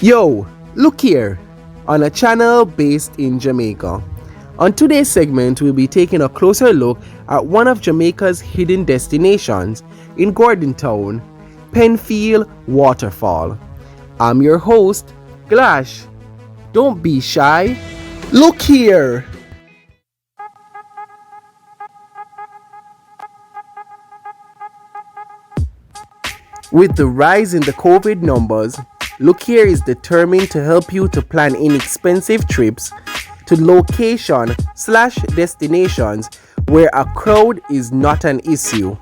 Yo, look here, on a channel based in Jamaica. On today's segment, we'll be taking a closer look at one of Jamaica's hidden destinations in Gordontown, Penfield Waterfall. I'm your host, Glash. Don't be shy. Look here. With the rise in the COVID numbers, Look Ere is determined to help you to plan inexpensive trips to location/destinations where a crowd is not an issue.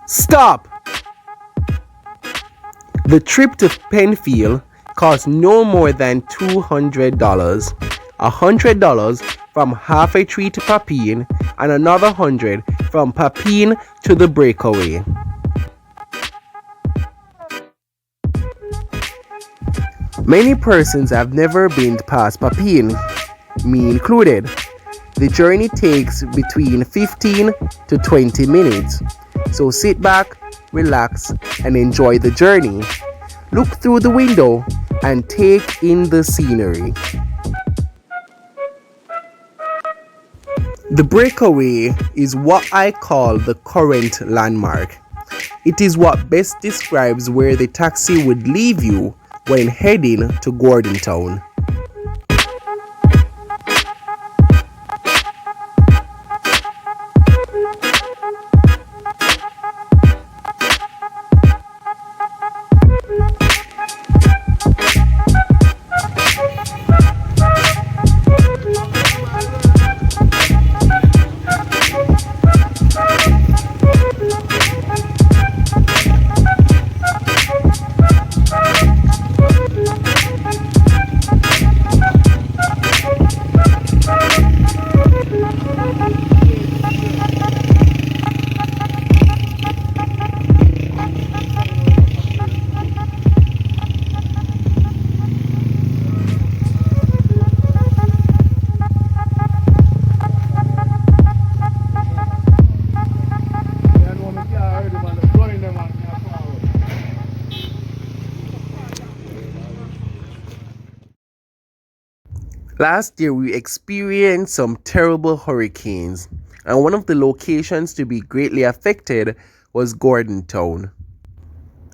Stop! The trip to Penfield costs no more than $200. $100 from halfway tree to Papine and another 100 from Papine to the breakaway. Many persons have never been past Papine, me included. The journey takes between 15 to 20 minutes. So sit back, relax, and enjoy the journey. Look through the window and take in the scenery. The breakaway is what I call the current landmark. It is what best describes where the taxi would leave you when heading to Gordontown. Last year, we experienced some terrible hurricanes, and one of the locations to be greatly affected was Gordontown.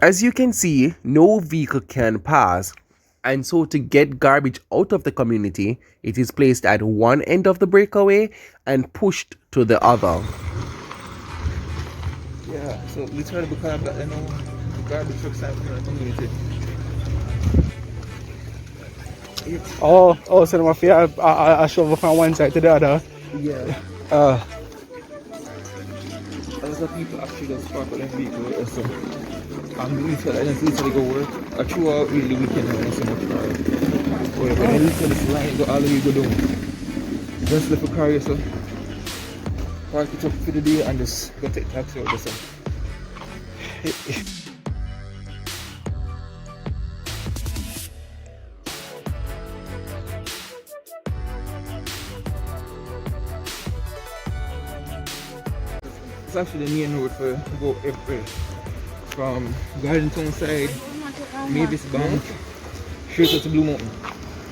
As you can see, no vehicle can pass, and so to get garbage out of the community, it is placed at one end of the breakaway and pushed to the other. Yeah, so literally because of that, the garbage trucks are from the community. So they must have a shovel from one side to the other. Yeah. Uh, A lot of people actually just park on their vehicle. So I'm literally go work. I threw out really weekend when I see much car. But I literally just line go all the way go down. Just left a car so park it up for the day and just go take taxi out there. It's actually the main road for go everywhere. From Gardentown side, Mavis Bank, straight up to Blue Mountain.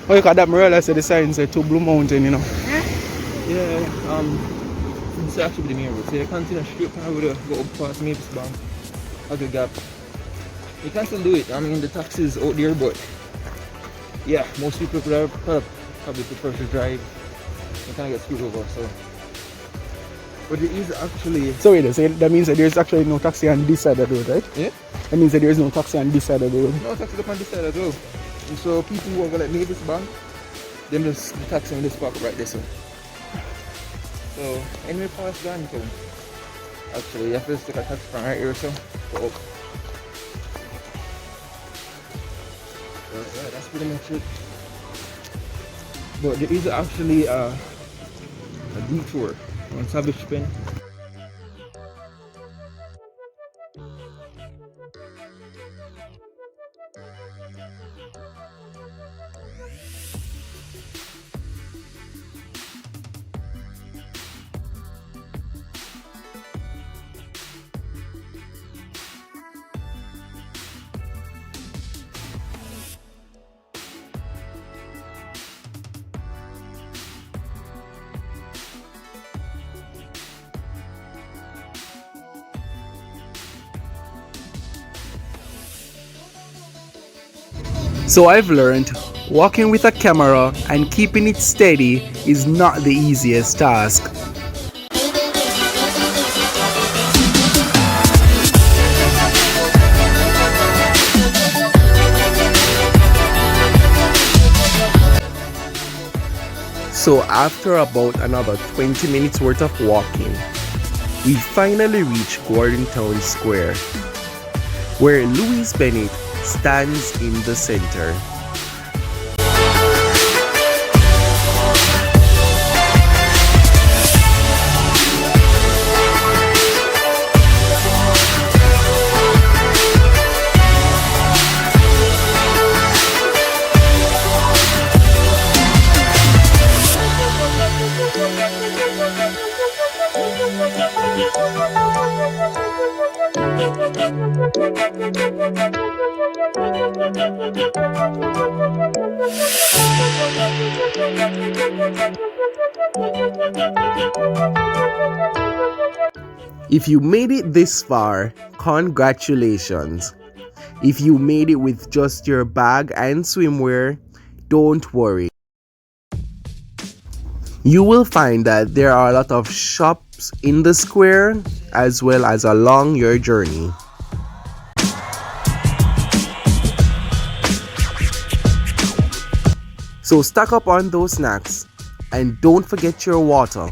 oh, you got that Morella said the sign said to Blue Mountain, you know. Yeah, it's actually the main road. So you continue straight from over there, go up past Mavis Bank, at the gap. You can still do it. I mean, the taxis out there, but yeah, most people probably prefer to drive. You kind of get screwed over, so. But there is actually. So wait, so that means that there's actually no taxi on this side of the road, right? Yeah? That means that there's no taxi on this side of the road. No taxis up on this side as well. And so people who are going to Mavis Bank, then there's the taxi in this park right there. So anyway, past Gardentown. Actually, you have to take a taxi from right here, so go up. So yeah, that's pretty much it. But there is actually a detour on Savage Pen. So I've learned walking with a camera and keeping it steady is not the easiest task. So after about another 20 minutes worth of walking, we finally reached Gordon Town Square, where Louis Bennett stands in the center. If you made it this far, congratulations. If you made it with just your bag and swimwear, don't worry. You will find that there are a lot of shops in the square as well as along your journey. So stock up on those snacks and don't forget your water.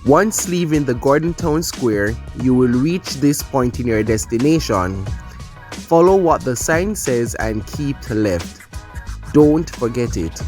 Once leaving the Gordon Town Square, you will reach this point in your destination. Follow what the sign says and keep left. Don't forget it.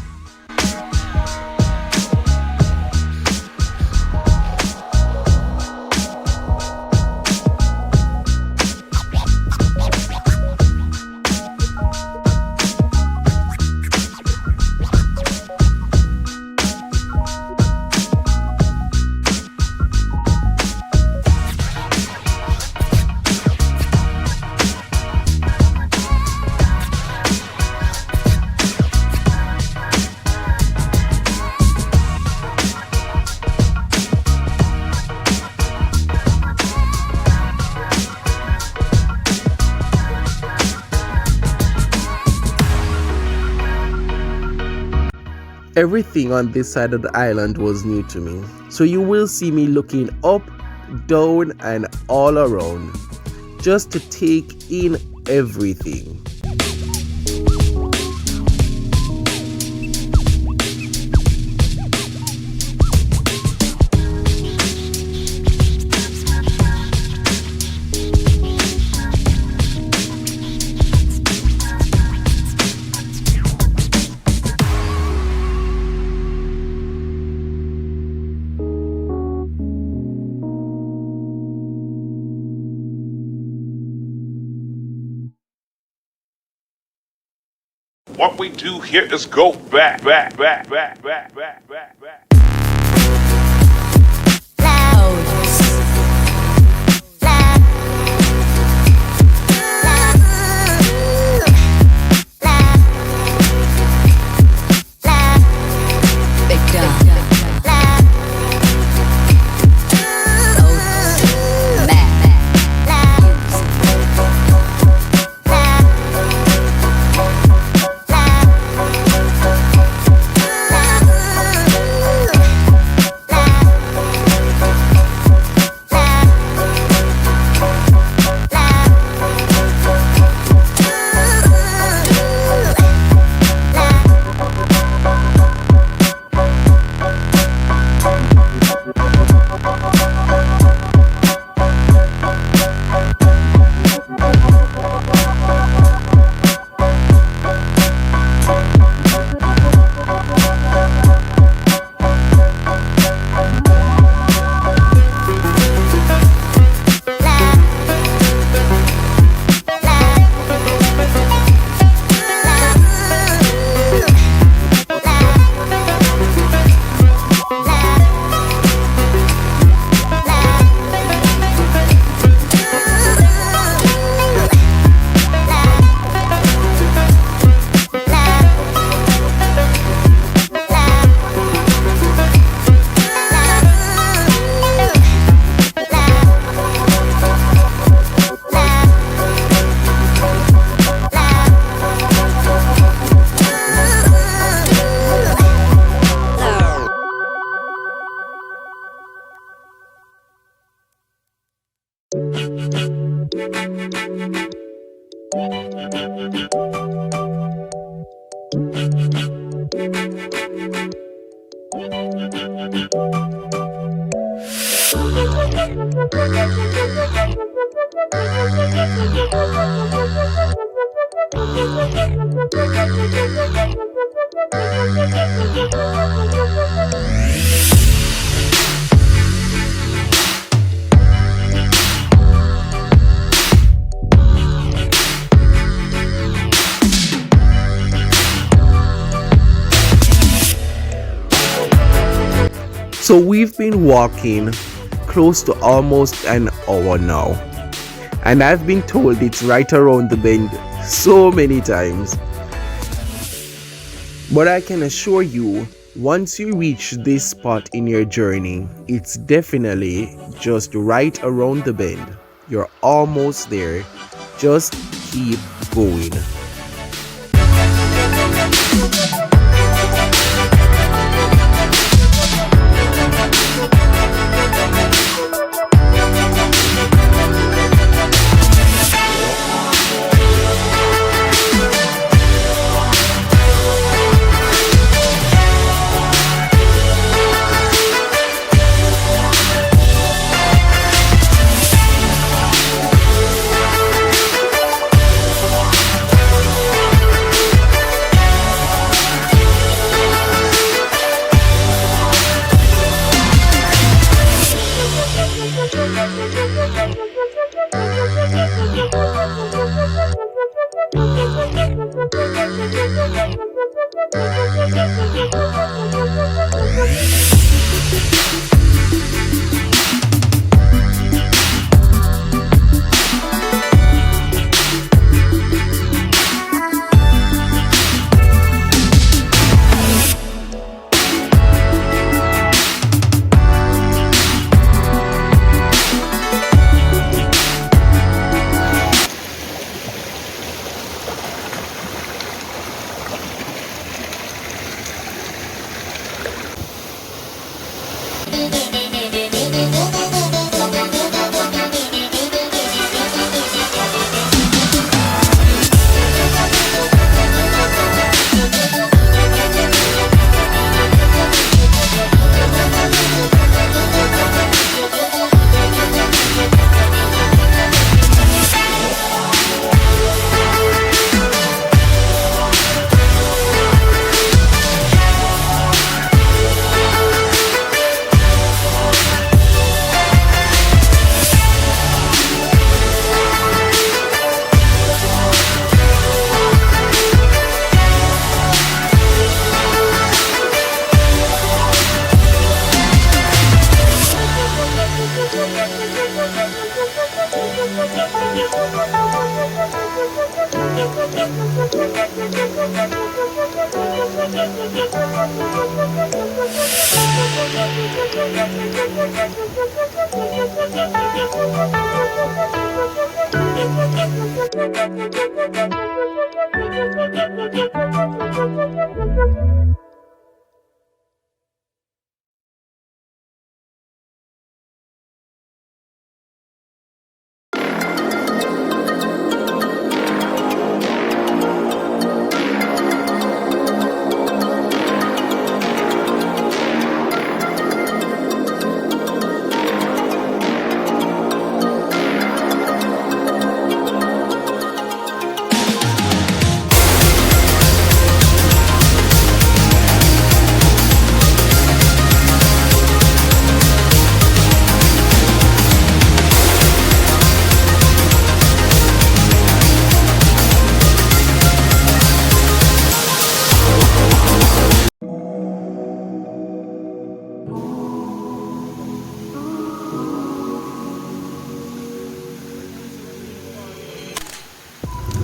Everything on this side of the island was new to me, so you will see me looking up, down and all around just to take in everything. What we do here is go back. So we've been walking close to almost an hour now, and I've been told it's right around the bend so many times. But I can assure you, once you reach this spot in your journey, it's definitely just right around the bend. You're almost there. Just keep going.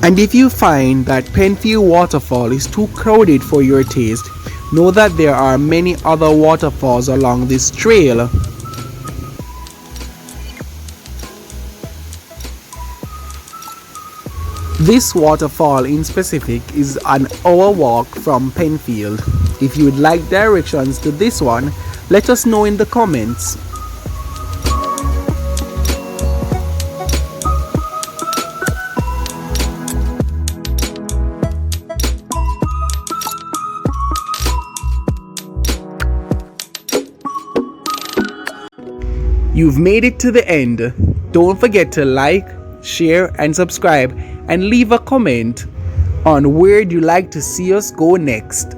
And if you find that Penfield Waterfall is too crowded for your taste, know that there are many other waterfalls along this trail. This waterfall in specific is an hour walk from Penfield. If you would like directions to this one, let us know in the comments. You've made it to the end. Don't forget to like, share, and subscribe, and leave a comment on where you'd like to see us go next.